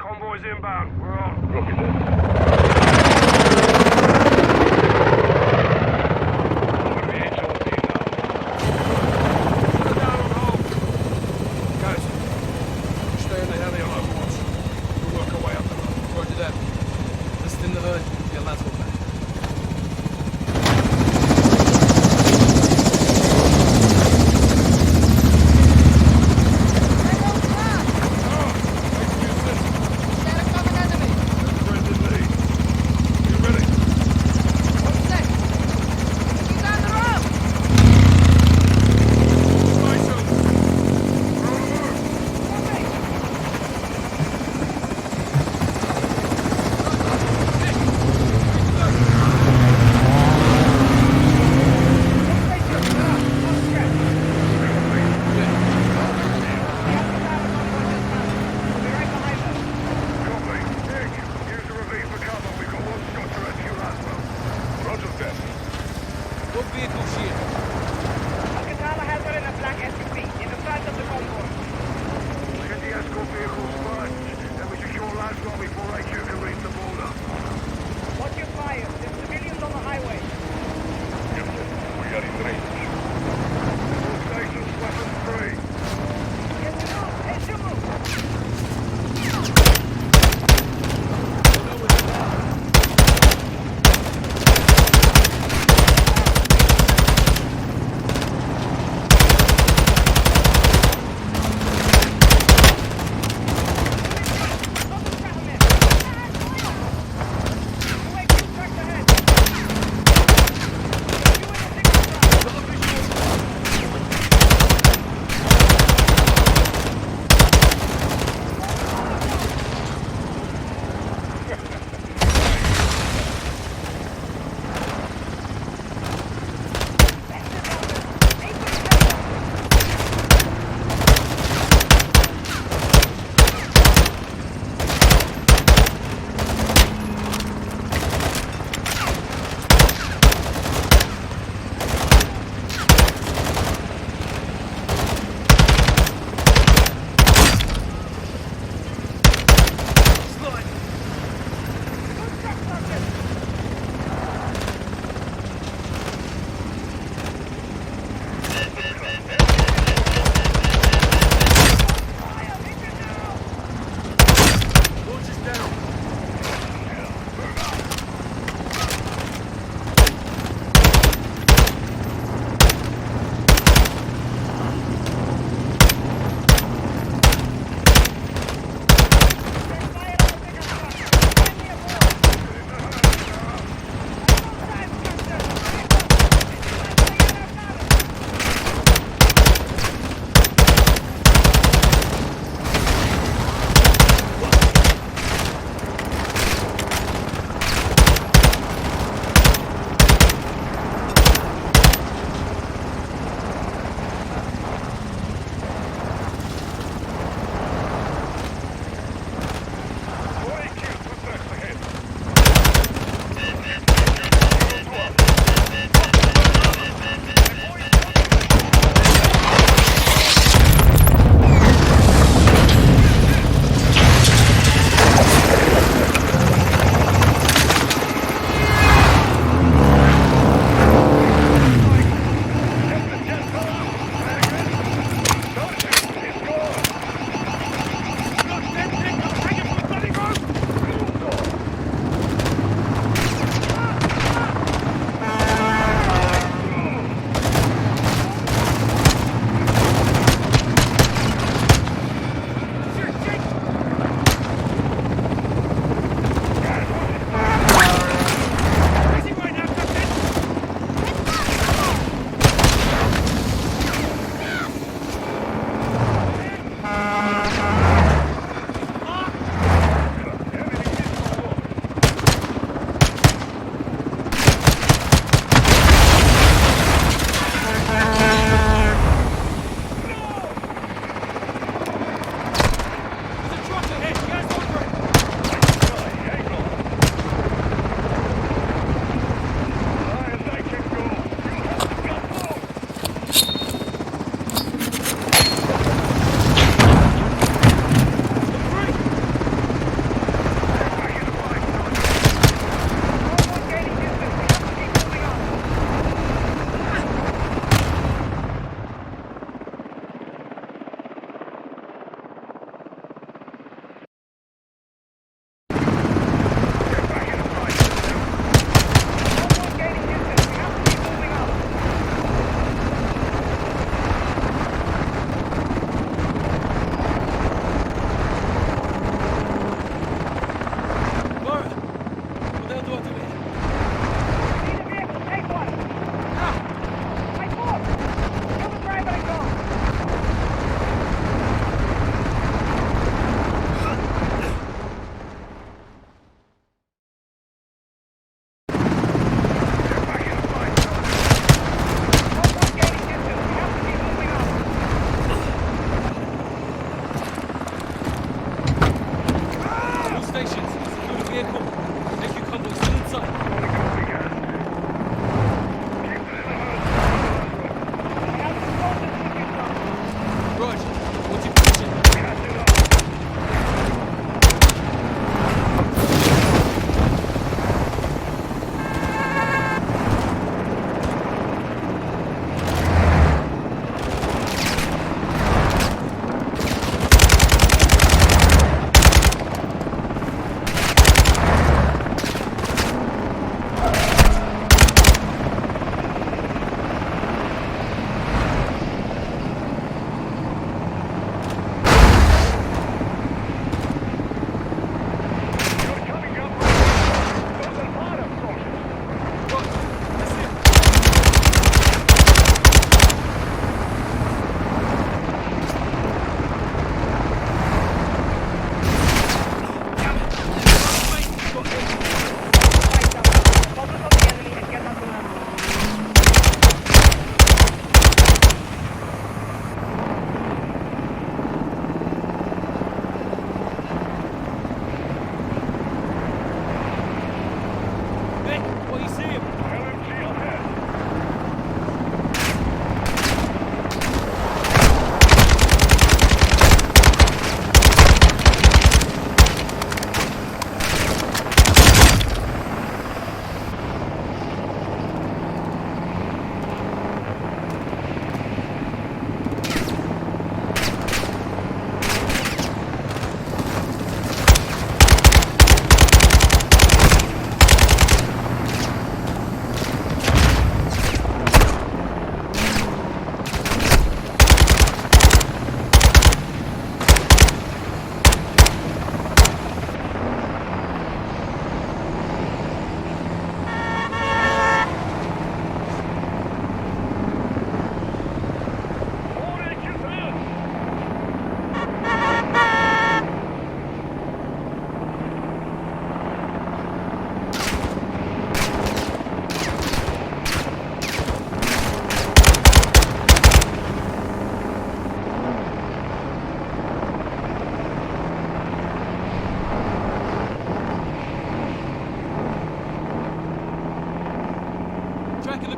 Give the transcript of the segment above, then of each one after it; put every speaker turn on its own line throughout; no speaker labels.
Convoy's inbound. We're on.
Copy that.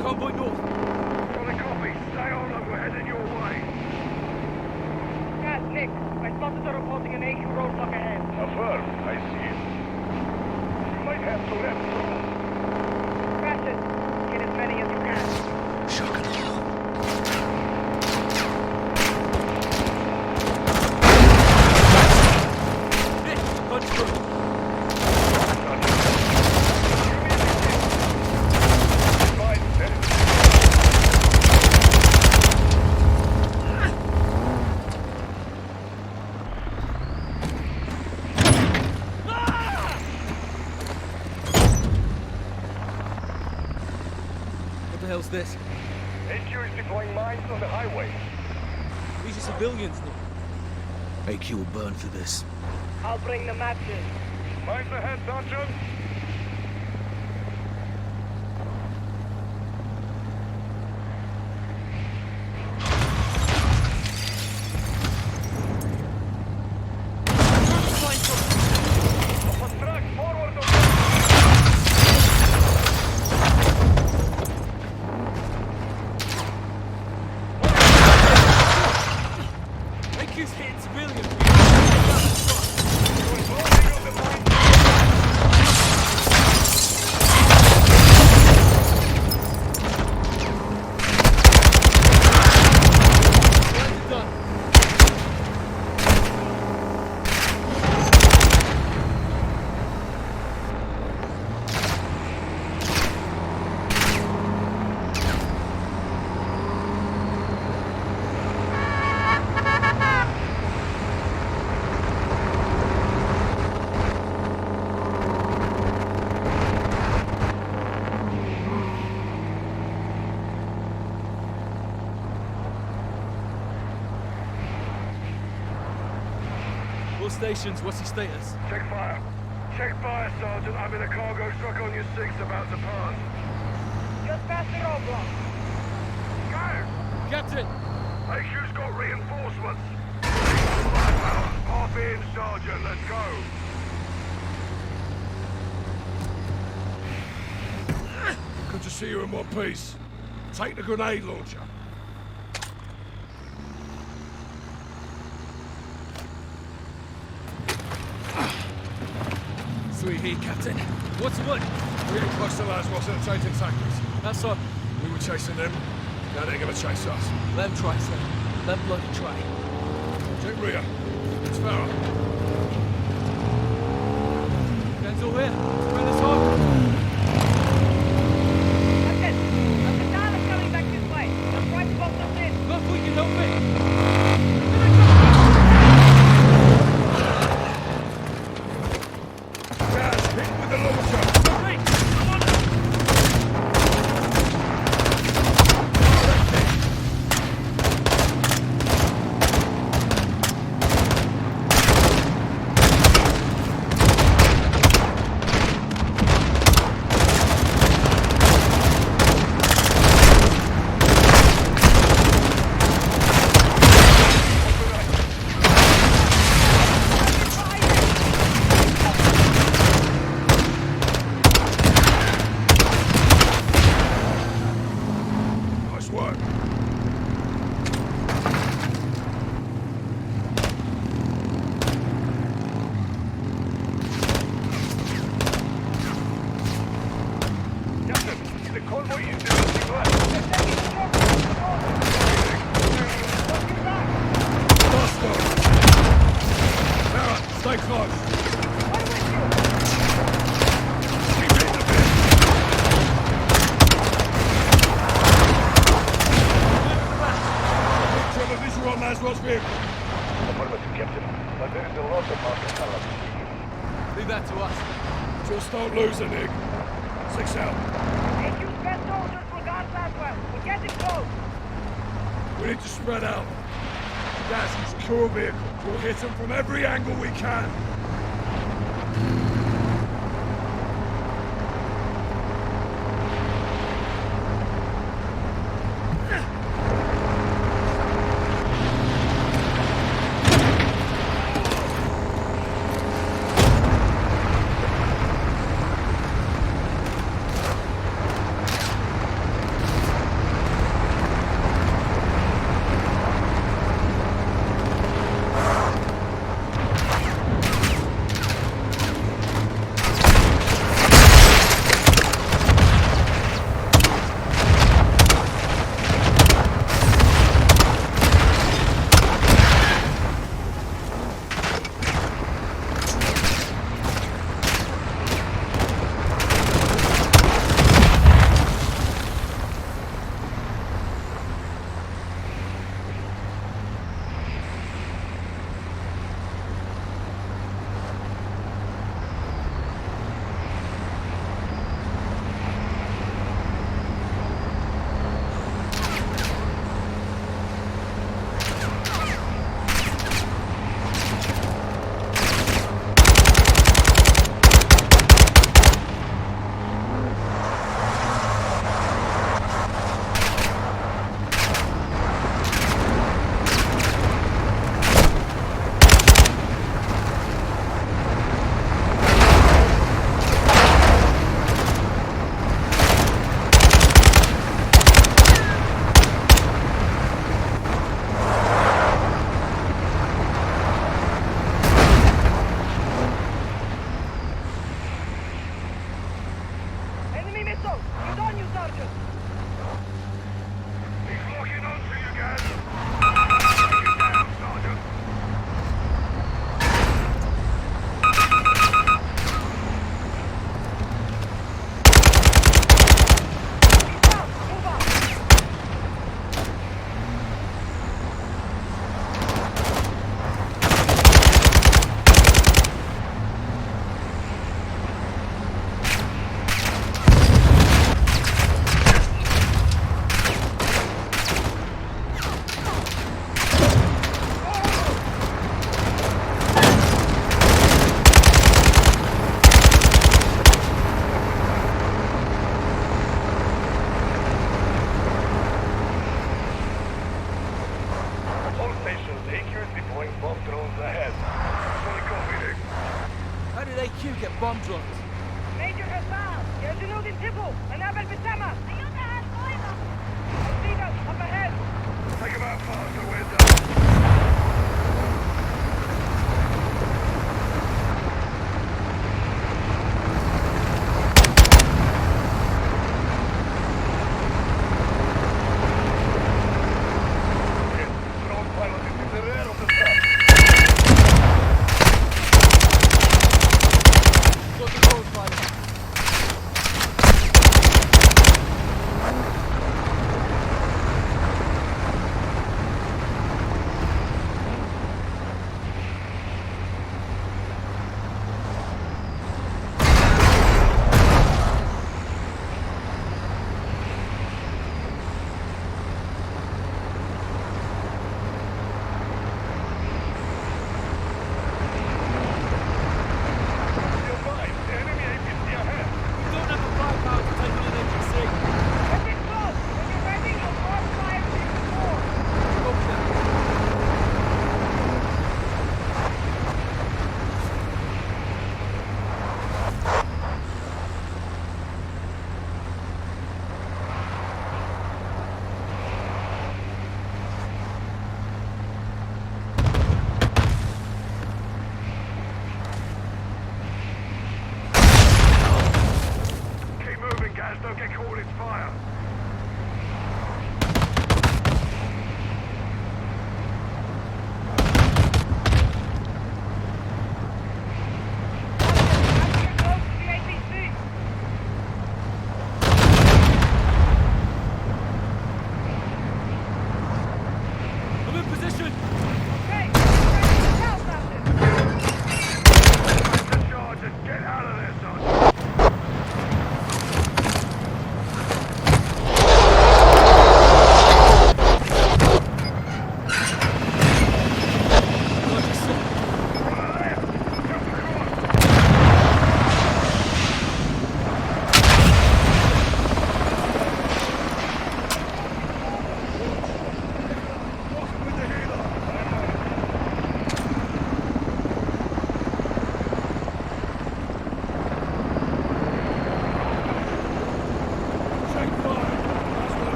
convoy north.
Got a copy. Stay on and we're heading your way.
Yes, Nick. I spotted her reporting an AQ roadblock ahead.
Affirm. I see it. You might have to rep through.
Crash it. Get as many as you can.
Shock and awe. Nick, punch through. What the hell's this?
HQ is deploying mines on the highway.
These are civilians, Nick. AQ will burn for this.
I'll bring the matches.
Mines ahead, Sergeant. On track, forward of
AQ's hitting civilians. All stations, what's your status?
Check fire. Check fire, Sergeant. I'm in a cargo truck on your 6 about to pass.
Just past the roadblock.
Go!
Captain!
HQ's got reinforcements. Firepower. Half in, Sergeant. Let's go. Good to see you in one piece. Take the grenade launcher.
Sweet heat, Captain. What's the word?
We're getting close to Laswell's and chasing tactics.
That's so.
We were chasing them. Now they're gonna chase us.
Let them try, sir. Let them bloody try.
Check rear. It's Farah.
Guns all here. Bring this home.
That's it. The Battalion is coming back this way. They'll try to box us in.
Look, we can help it.
Gas, hit with the launcher.
Hey, come on.
Nice work. Captain, the convoy is directing left. Faster! Farah, stay close. Keep hitting the pin. Picture of a visual on Laswell's vehicle. Affirmative, Captain. But there is a lot of market color.
Leave that to us.
Just don't lose it, Nick. 6 out.
AQ's best soldiers will guard Laswell. We're getting close.
We need to spread out. Gas and secure a vehicle. We'll hit them from every angle we can.
pistol! He's on you, Sergeant!
He's locking onto you, guys. Take him down, Sergeant.
He's down! Move up!
All stations, AQ is deploying bomb drones ahead. Fully copied.
How did AQ get bomb dropped?
Major Hassal! يا جنود انتبهوا! منابل بالسما! أيونها القائمة! الزينة up ahead!
Take him out faster, we're done. Drone pilot is in the rear of the truck.
Got the road pilot.
You're fine. The enemy APC ahead.
We don't have the firepower to take on an APC.
Get it close! When you're ready, you'll cross fire to your core!
Okay.
Keep moving, guys. Don't get caught in fire.
Get close to the APC!
I'm in position.
Okay, ready to tell something!
The charge and get out of there, Sergeant.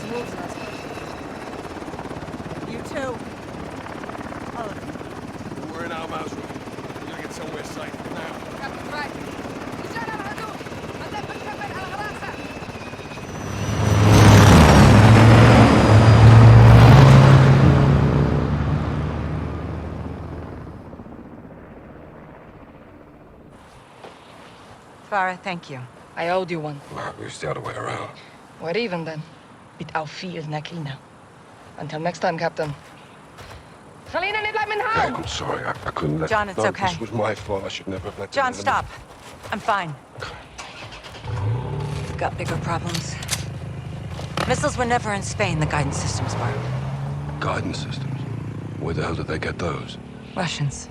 moves us. You too. All of you.
We're in MW2. We gotta get somewhere safe now.
Captain's right. رجال على الهدوء. بدأ بنكمل على راسه.
Farah, thank you.
I owed you one.
Well, it's the other way around.
We're even then. Bit auf viel, Nakina. Until next time, Captain. Salina, nicht bleiben in
Okay,
Haus!
I'm sorry. I couldn't let...
John, it's
no,
okay.
This was my fault. I should never have let...
John,
the enemy-
stop. I'm fine. We've got bigger problems. Missiles were never in Spain, the guidance systems were.
Guidance systems. Where the hell did they get those?
Russians.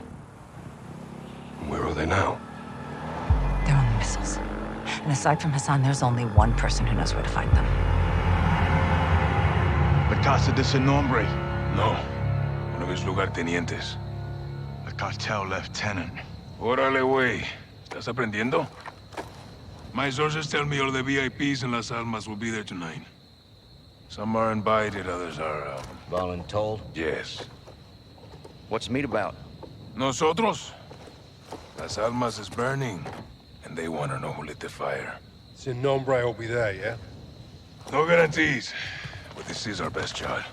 Where are they now?
They're on the missiles. And aside from Hassan, there's only one person who knows where to find them.
La Casa de Sin Nombre.
No. One of his lugartenientes.
The cartel lieutenant.
Órale, güey. ¿Estás aprendiendo? My sources tell me all the VIPs in Las Almas will be there tonight. Some are invited, others are,
Voluntold?
yes.
What's the meet about?
Nosotros? Las Almas is burning, and they want to know who lit the fire.
Sin Nombre will be there, yeah?
No guarantees, but this is our best shot.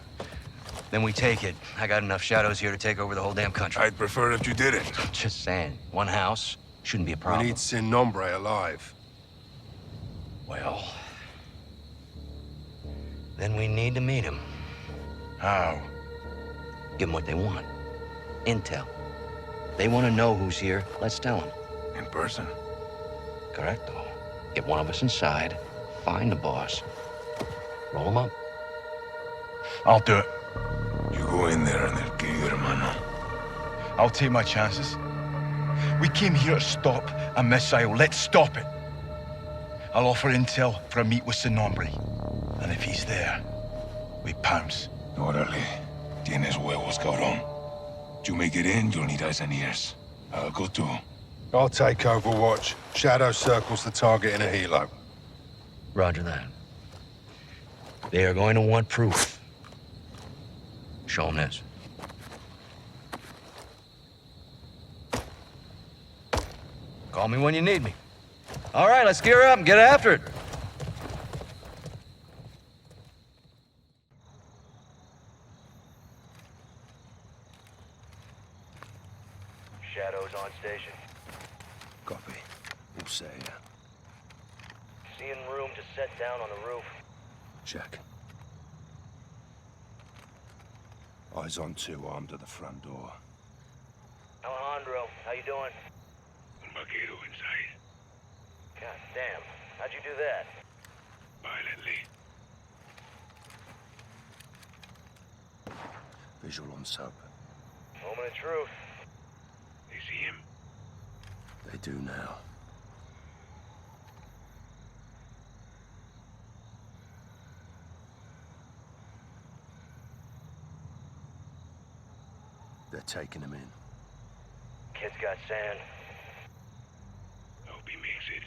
Then we take it. I got enough shadows here to take over the whole damn country.
I'd prefer if you didn't.
Just saying. One house shouldn't be a problem.
We need Sin Nombre alive.
Well... then we need to meet him.
How?
Give them what they want. Intel. They want to know who's here. Let's tell them.
In person.
Correcto. Get one of us inside. Find the boss. Roll him up.
I'll do it.
You go in there and they'll kill you, hermano.
I'll take my chances. We came here to stop a missile. Let's stop it. I'll offer intel for a meet with Sin Nombre. And if he's there, we pounce.
Órale. Tienes huevos, cabrón. You make it in, you'll need eyes and ears. I'll go too.
I'll take Overwatch. Shadow circles the target in a helo.
Roger that. They are going to want proof. Show them this. Call me when you need me. All right, let's gear up and get after it. Shadows on station.
Copy. All set, yeah.
Seeing room to set down on the roof.
Check. Eyes on two, armed at the front door.
Alejandro, how you doing?
Un vaquero inside.
God damn. How'd you do that?
Violently.
Visual on soap.
Moment of truth.
They see him.
They do now. They're taking him in.
Kid's got sand.
Hope he makes it.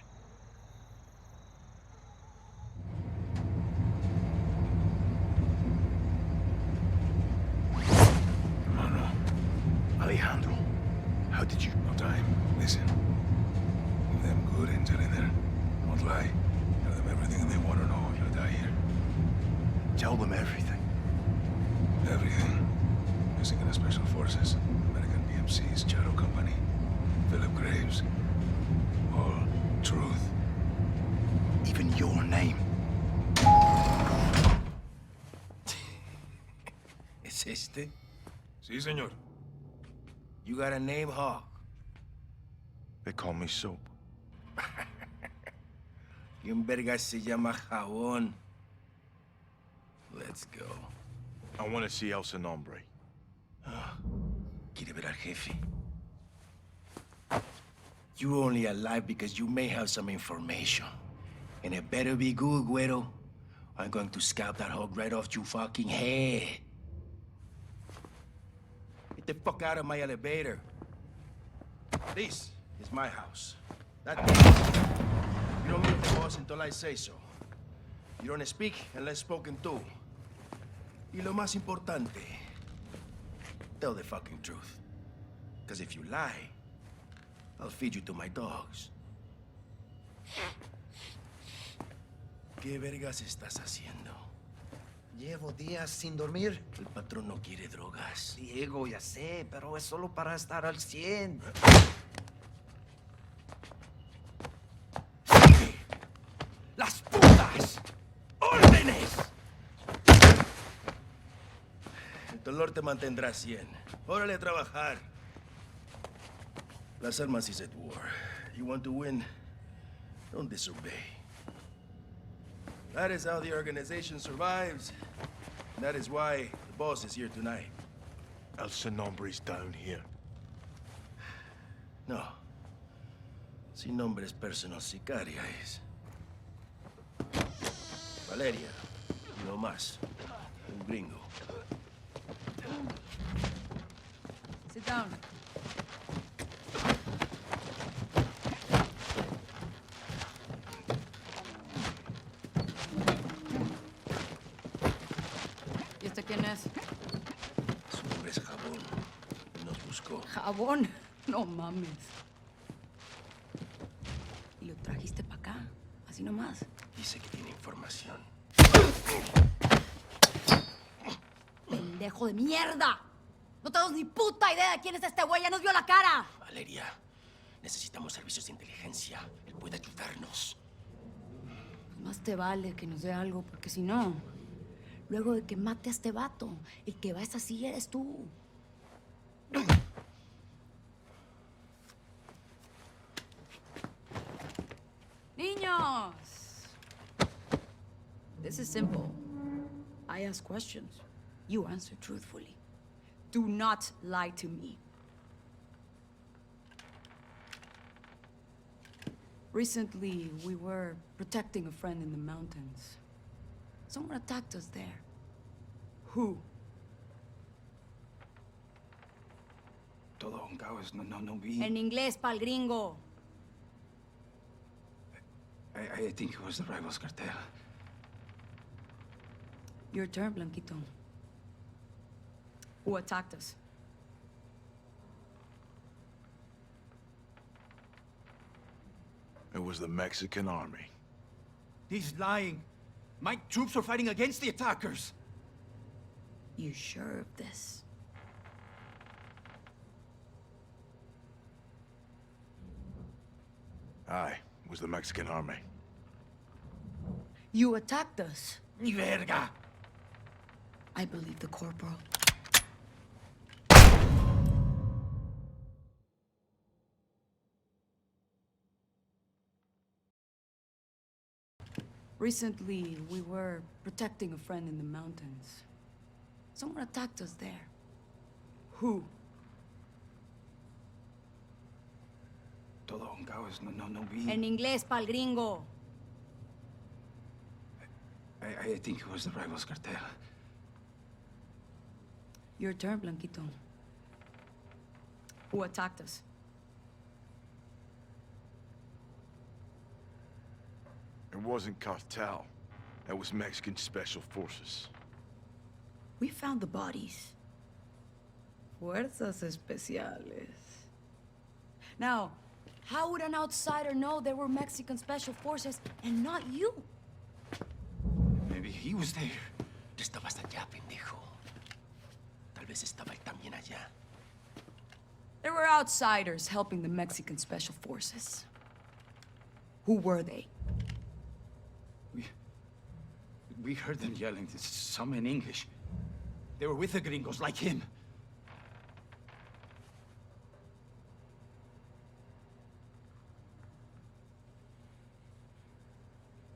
Hermano.
Alejandro, how did you...
No time. Listen. Give them good intel in there. Don't lie. Tell them everything they want to know. You'll die here.
Tell them everything.
Everything. Mexican Special Forces, American PMCs, Shadow Company, Philip Graves. All truth.
Even your name.
¿Es este?
Sí, señor.
You got a name, Hawk?
They call me Soap.
Y un verga se llama Jabón. Let's go.
I want to see El Sin Nombre.
Quiere ver al jefe. You're only alive because you may have some information. And it better be good, Güero. I'm going to scalp that hog right off your fucking head. Get the fuck out of my elevator. This is my house. That you don't meet the boss until I say so. You don't speak unless spoken to. Y lo más importante, tell the fucking truth. Because if you lie, I'll feed you to my dogs. ¿Qué vergas estás haciendo?
Llevo días sin dormir.
El patrón no quiere drogas.
Diego, ya sé, pero es solo para estar al 100.
¡Las putas! ¡Órdenes! El dolor te mantendrá 100. Órale a trabajar. Las armas is at war. You want to win? Don't disobey. That is how the organization survives. And that is why the boss is here tonight.
El Sonombre's down here.
No. Sin nombre es personal sicaria es. Valeria. Y no más. Un gringo.
Sit down. ¿Y este quién es?
Su nombre es Jabón. Él nos buscó.
Jabón. No mames. ¿Y lo trajiste para acá? Así nomás.
Dice que tiene información.
¡Pendejo de mierda! No tenemos ni puta idea de quién es este güey. ¡Ya nos vio la cara!
Valeria, necesitamos servicios de inteligencia. Él puede ayudarnos.
Pues más te vale que nos dé algo, porque si no, luego de que mate a este vato, el que va a esa silla eres tú. Niños! This is simple. I ask questions. You answer truthfully. Do not lie to me. Recently, we were protecting a friend in the mountains. Someone attacked us there. Who?
Todo un caos, no vi.
En inglés, pa'l gringo.
I think it was the rivals cartel.
Your turn, Blanquito. Who attacked us?
It was the Mexican army.
He's lying. My troops were fighting against the attackers.
You sure of this?
Aye, it was the Mexican army.
You attacked us.
Ni verga.
I believe the corporal. Recently, we were protecting a friend in the mountains. Someone attacked us there. Who?
Todo un caos, no vi.
En inglés, pa'l gringo.
I think it was the rivals cartel.
Your turn, Blanquito. Who attacked us?
It wasn't cartel. That was Mexican special forces.
We found the bodies. Fuerzas especiales. Now, how would an outsider know they were Mexican special forces and not you?
Maybe he was there.
Tú estabas allá, pendejo. Tal vez estaba él también allá.
There were outsiders helping the Mexican special forces. Who were they?
We heard them yelling, some in English. They were with the gringos, like him.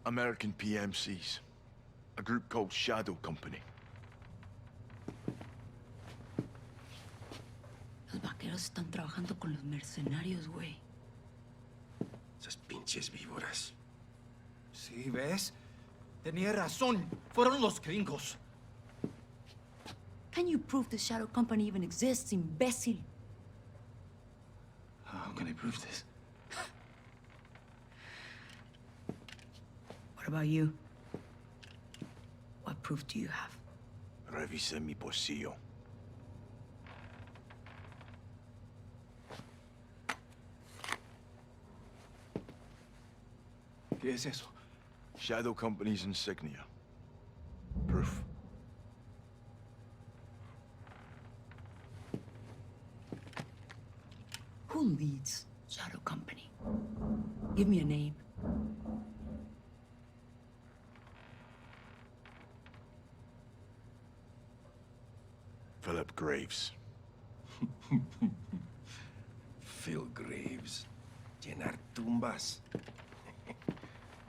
American PMCs. A group called Shadow Company.
Los vaqueros están trabajando con los mercenarios, güey.
Esas pinches víboras.
Sí, ¿ves? Tenía razón. Fueron los gringos.
Can you prove the Shadow Company even exists, imbécil?
How can I prove this?
What about you? What proof do you have?
Revisé mi bolsillo.
¿Qué es eso?
Shadow Company's insignia. Proof.
Who leads Shadow Company? Give me a name.
Philip Graves.
Phil Graves. Llenar tumbas.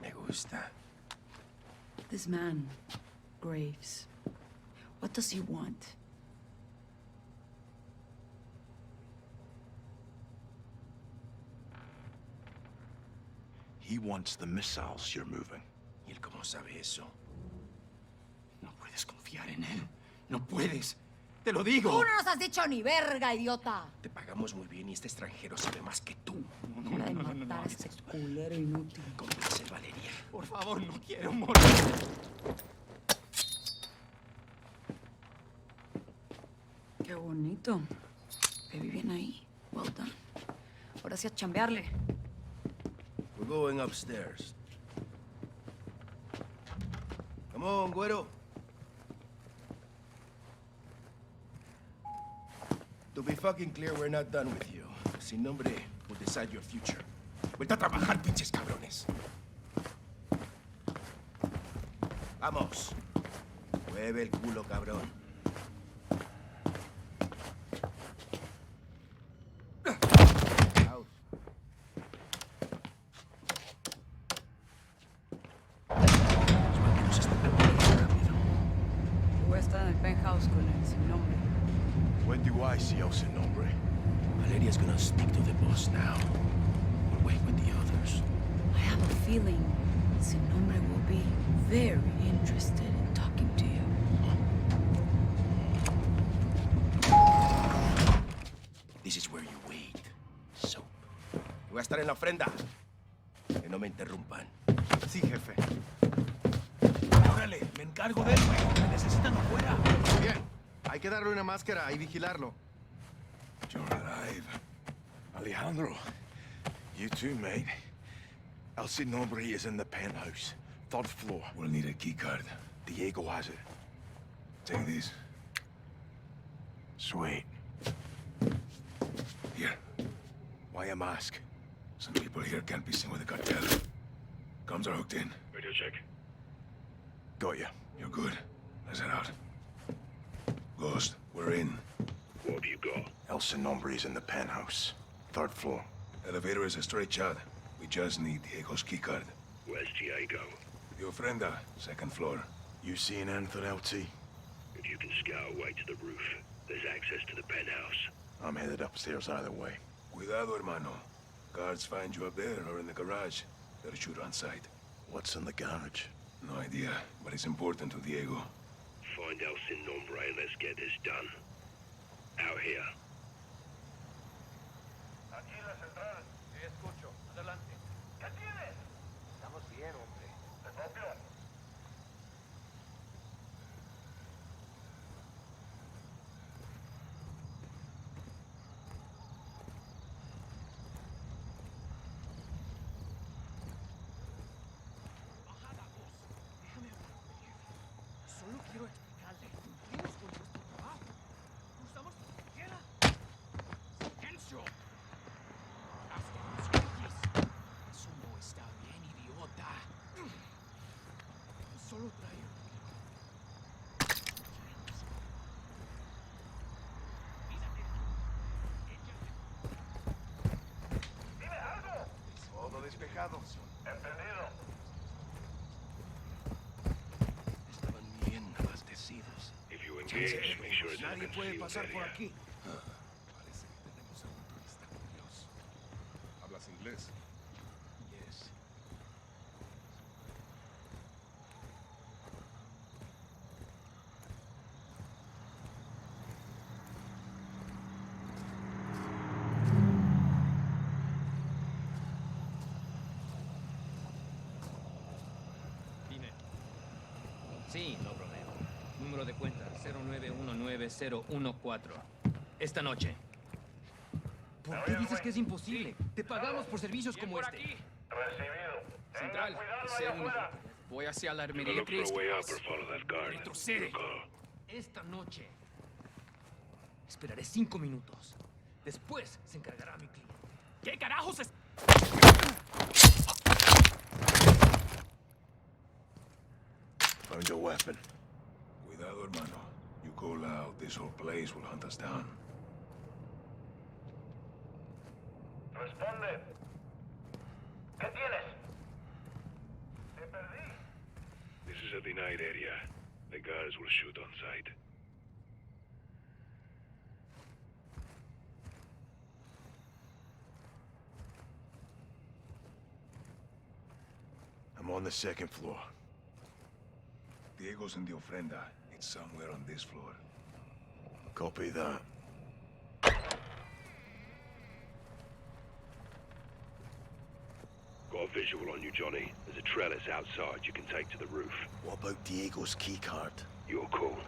Me gusta.
This man, Graves, what does he want?
He wants the missiles you're moving.
¿Y él cómo sabe eso?
No puedes confiar en él. No puedes. Te lo digo.
¡Tú no nos has dicho ni verga, idiota!
Te pagamos muy bien y este extranjero sabe más que tú.
Hora de matar a este culero inútil.
¿Cómo va a ser Valeria?
Por favor, no quiero morir.
Qué bonito. Que viven ahí. Well done. Ahora sí a chambearle.
We're going upstairs. Come on, güero. To be fucking clear, we're not done with you. Sin nombre will decide your future. Vuelta a trabajar, pinches cabrones. Vamos. Mueve el culo, cabrón. Out. Los bandidos están preparando rápido.
Voy a estar en el penthouse con él, sin nombre.
When do I see El Sin Nombre?
Valeria's gonna speak to the boss now. We'll wait with the others.
I have a feeling Sin Nombre will be very interested in talking to you.
This is where you wait. Soap. Voy a estar en la ofrenda. Que no me interrumpan.
Sí, jefe.
Órale, me encargo de él, güey. Me necesitan afuera.
Bien. Hay que darle una máscara y vigilarlo.
You're alive. Alejandro. You too, mate. El Sin Nombre is in the penthouse. 3rd floor.
We'll need a key card.
Diego has it.
Take this.
Sweet.
Here.
Why a mask?
Some people here can't be seen with the cartel. Comms are hooked in.
Radio check.
Got you.
You're good. Let's head out. Ghost, we're in.
What have you got?
El Sin Nombre is in the penthouse. 3rd floor.
Elevator is a straight shot. We just need Diego's keycard.
Where's Diego?
The ofrenda, 2nd floor.
You seeing anything, LT?
If you can scout away to the roof, there's access to the penthouse.
I'm headed upstairs either way.
Cuidado, hermano. Guards find you up there or in the garage. They'll shoot on sight.
What's in the garage?
No idea, but it's important to Diego.
Find El Sin Nombre and let's get this done. Out here.
Aquí la central. Sí, escucho. Adelante. ¿Qué tienes? Estamos bien, hombre. Te copio.
Bajada, vos. Déjame hablar con el jefe. Solo quiero explicarle. Cumplimos con nuestro trabajo. Usamos lo que quiera. ¡Silencio! Haz que nos calles. Eso no está bien, idiota. Solo trae un poquito. Mírate.
¡Dime algo!
Todo despejado.
Entendido.
Estaban bien abastecidos.
If you engage, make sure it's a
Nadie puede
concealed
pasar por
area.
aquí.
Parece que tenemos a un turista curioso. ¿Hablas inglés?
Yes.
Sì, no problema.
número de cuenta 0919014. Esta noche. ¿Por qué dices que es imposible? Te pagamos por servicios como este.
Recibido.
Central, C1. Voy hacia la armería
Look for
3.
a way out or follow that guard.
Retrocede. Esta noche. Esperaré 5 minutos. Después se encargará mi cliente. ¿Qué carajos es?
Found your weapon.
Cuidado, hermano. You go loud, this whole place will hunt us down.
Responde. ¿Qué tienes? Te perdí. This is a denied area. The guards will shoot on sight.
I'm on the second floor.
Diego's in the ofrenda. It's somewhere on this floor.
Copy that.
Got a visual on you, Johnny. There's a trellis outside you can take to the roof.
What about Diego's keycard?
Your call.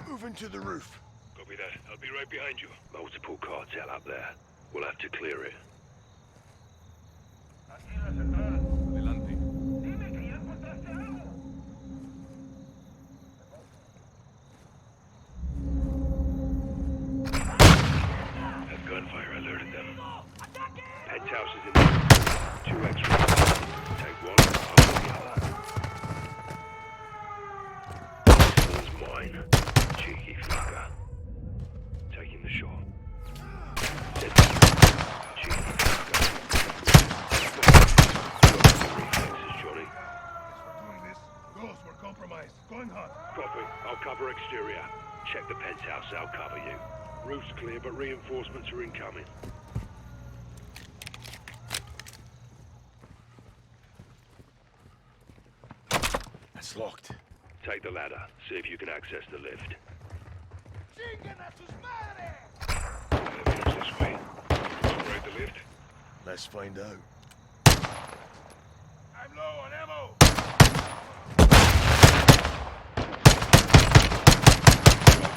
Moving to the roof.
Copy that. I'll be right behind you. Multiple cartel up there. We'll have to clear it.
Adelante.
Dime que ya encontraste algo. That gunfire alerted them. Penthouse is in there. 2 extras. Take one, I'll take the other. This one's mine. Cheeky fucker. Taking the shot. Dead. Cheeky fucker. Reflexes, Johnny.
Doing this. Ghosts were compromised. Going hot.
Copy. I'll cover exterior. Check the penthouse. I'll cover you. Roof's clear, but reinforcements are incoming.
It's locked.
Take the ladder. See if you can access the lift. Elevator's this way. Operate the lift.
Let's find out.
I'm low on ammo.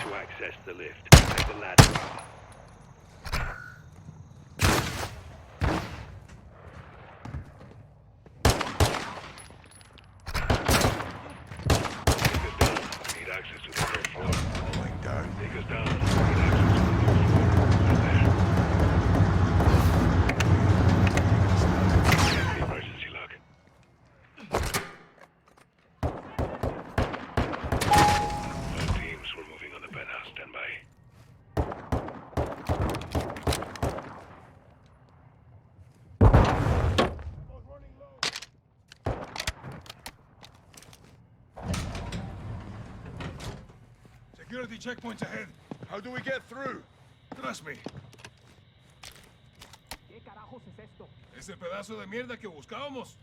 To access the lift. Take the ladder up. Digger's down. Need access to the third floor.
Going down.
Digger's down. Need access to the third floor. Right there. Get the emergency lock. All teams, we're moving on the penthouse. Stand by.
Security checkpoints ahead.
How do we get through?
Trust me.
¿Qué carajos es esto?
Es el pedazo de mierda que buscábamos.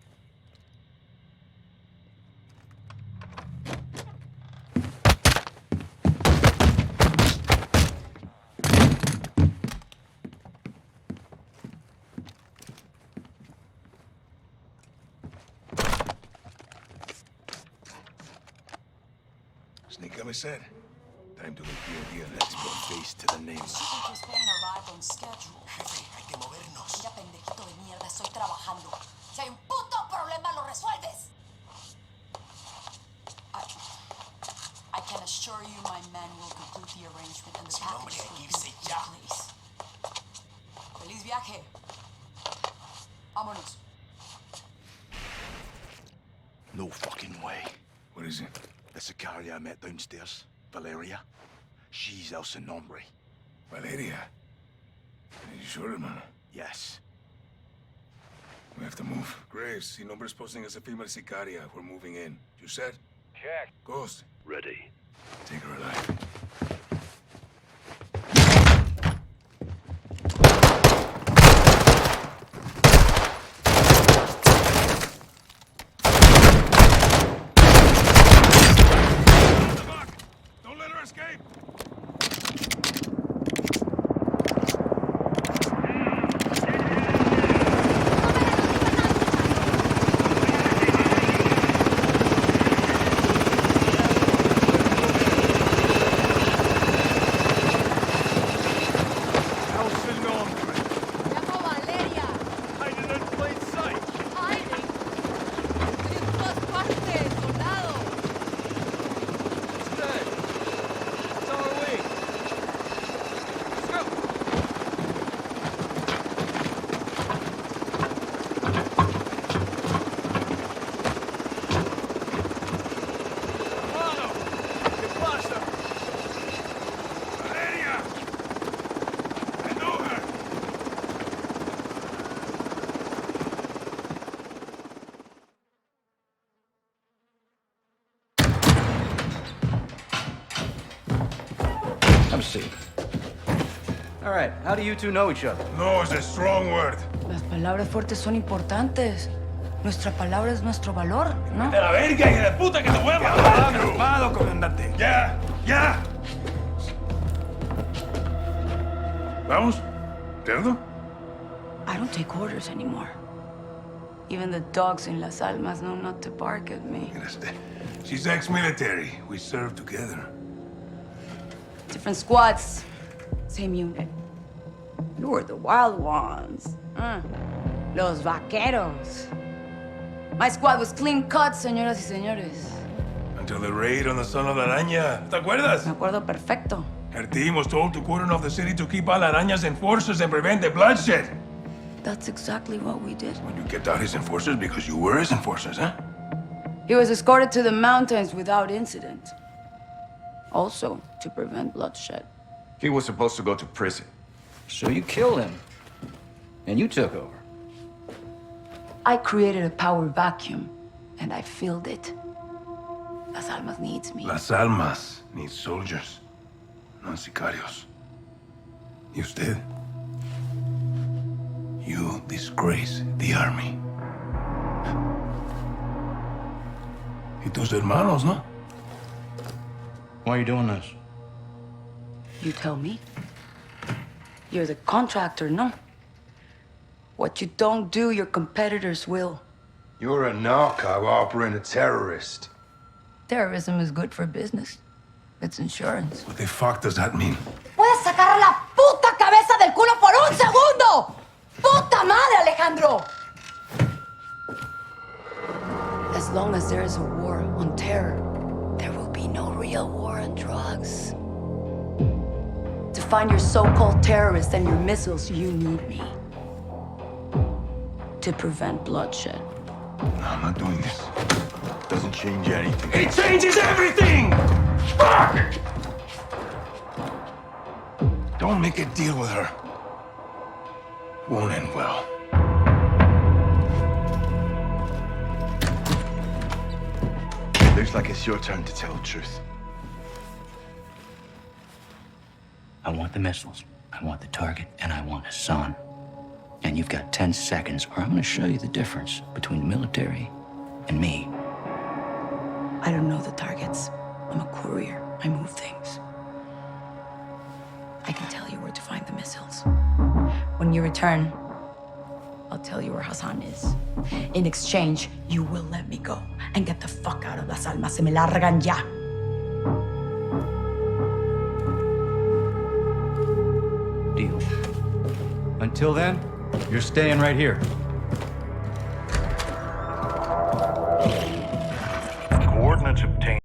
Sneak up, said. Time to make the idea.
Let's put face to the name.
Super just getting arrived on schedule.
Jefe, hay que movernos.
Mira, pendejito de mierda, estoy trabajando. Si hay un puto problema, lo resuelves. I can assure you my men will complete the arrangement and the package will be in place. Feliz viaje. Vámonos.
No fucking way.
What is it?
The Sicaria I met downstairs, Valeria. She's El Nombre.
Valeria. Are you sure, hermano?
Yes.
We have to move. Graves, si nombre's posting as a female sicaria. We're moving in. You said?
Check.
Ghost.
Ready.
Take her alive. Don't let her escape!
see. All right, how do you two know each other?
No is a strong word.
Las palabras fuertes son importantes. Nuestra palabra es nuestro valor, ¿no?
¡De la verga, hija de puta, que te voy a matar! ¡Calmado, comandante! ¡Ya! ¡Ya! ¿Vamos? ¿Cerdo?
I don't take orders anymore. Even the dogs in Las Almas know not to bark at me.
She's ex-military. We served together.
Different squads, same unit. You were the wild ones. Los vaqueros. My squad was clean cut, señoras y señores.
Until the raid on the Son of la Araña. ¿Te acuerdas?
Me acuerdo perfecto.
Her team was told to cordon off the city to keep all Araña's enforcers and prevent the bloodshed.
That's exactly what we did.
You kept out his enforcers because you were his enforcers, huh?
He was escorted to the mountains without incident. Also, to prevent bloodshed.
He was supposed to go to prison.
So you killed him. And you took over.
I created a power vacuum, and I filled it. Las Almas needs me.
Las Almas needs soldiers, not sicarios. Y usted? You disgrace the army. Y tus hermanos, ¿no?
Why are you doing this?
You tell me. You're the contractor, no? What you don't do, your competitors will.
You're a narco harboring a terrorist.
Terrorism is good for business. It's insurance.
What the fuck does that mean?
¡Puedes sacar la puta cabeza del culo por un segundo! ¡Puta madre, Alejandro! As long as there is a war on terror, there will be no real war on drugs. To find your so-called terrorists and your missiles, you need me. To prevent bloodshed.
No, I'm not doing this.
Doesn't change anything.
It changes everything! Fuck! Don't make a deal with her. Won't end well.
Looks like it's your turn to tell the truth.
I want the missiles, I want the target, and I want Hassan. And you've got 10 seconds, or I'm gonna show you the difference between the military and me.
I don't know the targets. I'm a courier. I move things. I can tell you where to find the missiles. When you return, I'll tell you where Hassan is. In exchange, you will let me go and get the fuck out of Las Almas. Se me largan ya.
Deal. Until then, you're staying right here.